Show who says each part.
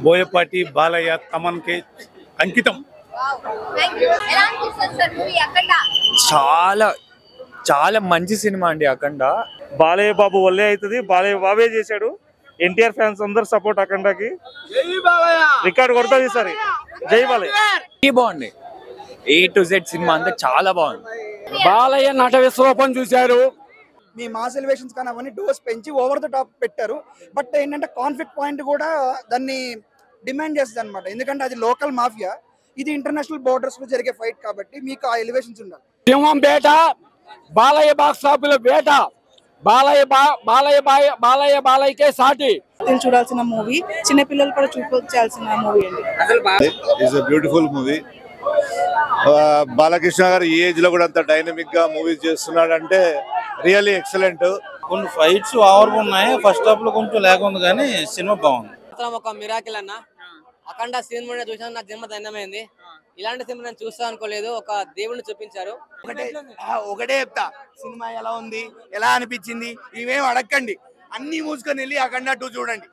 Speaker 1: బోయపాటి బాలయ్య తమన్కి అంకితం.
Speaker 2: చాలా చాలా మంచి సినిమా అండి అఖండ.
Speaker 3: బాలయ్య బాబు వల్లే అవుతుంది, బాలయ్య బాబే చేశాడు. ఎన్టీఆర్ ఫ్యాన్స్ అందరు సపోర్ట్ అఖండకి. రికార్డ్ కొడుతుంది సరే. జై బాలయ్య.
Speaker 2: బాగుంది. A to Z సినిమా అంతా చాలా బాగుంది.
Speaker 4: బాలయ్య నట విశ్వరూపం చూశారు.
Speaker 5: మీ మాస్ ఎలివేషన్స్ కానీ అవన్నీ డోస్ పెంచి ఓవర్ ద టాప్ పెట్టారు. బట్ ఏంటంటే కాన్ఫ్లిక్ట్ పాయింట్ కూడా దాన్ని డిమాండ్ చేస్తుంది అనమాట. ఎందుకంటే అది లోకల్ మాఫియా, ఇది ఇంటర్నేషనల్ బోర్డర్స్ లో జరిగే ఫైట్ కాబట్టి మీకు ఆ ఎలివేషన్స్ ఉండాలి.
Speaker 4: సింహం బేట, బాలయ్య బాక్స్ ఆఫీస్ బేట, బాలయ్యకే సాటి.
Speaker 6: చూడాల్సిన మూవీ, చిన్నపిల్లలు కూడా చూపించాల్సిన మూవీ అండి.
Speaker 7: It's a beautiful movie. Balakrishna గారు ఈ ఏజ్ లో కూడా అంత డైనమిక్ గా మూవీస్ చేస్తున్నాడు అంటే రియల్లీ ఎక్సలెంట్.
Speaker 8: కొన్ని ఫైట్స్ ఓవర్ ఉన్నాయి, ఫస్ట్ హాఫ్ లో కొంచెం లేక ఉంది కానీ సినిమా బాగుంది.
Speaker 9: ఒక మిరాకిల్ అన్న. అఖండ సినిమా చూసాను, నాకు జన్మ ధన్యమైంది. ఇలాంటి సినిమా నేను చూస్తా అనుకోలేదు. ఒక దేవుడిని చూపించారు.
Speaker 5: ఒకటే చెప్తా, సినిమా ఎలా ఉంది, ఎలా అనిపించింది, ఇవేం అడగండి, అన్ని మూసుకొని వెళ్ళి అఖండ 2 చూడండి.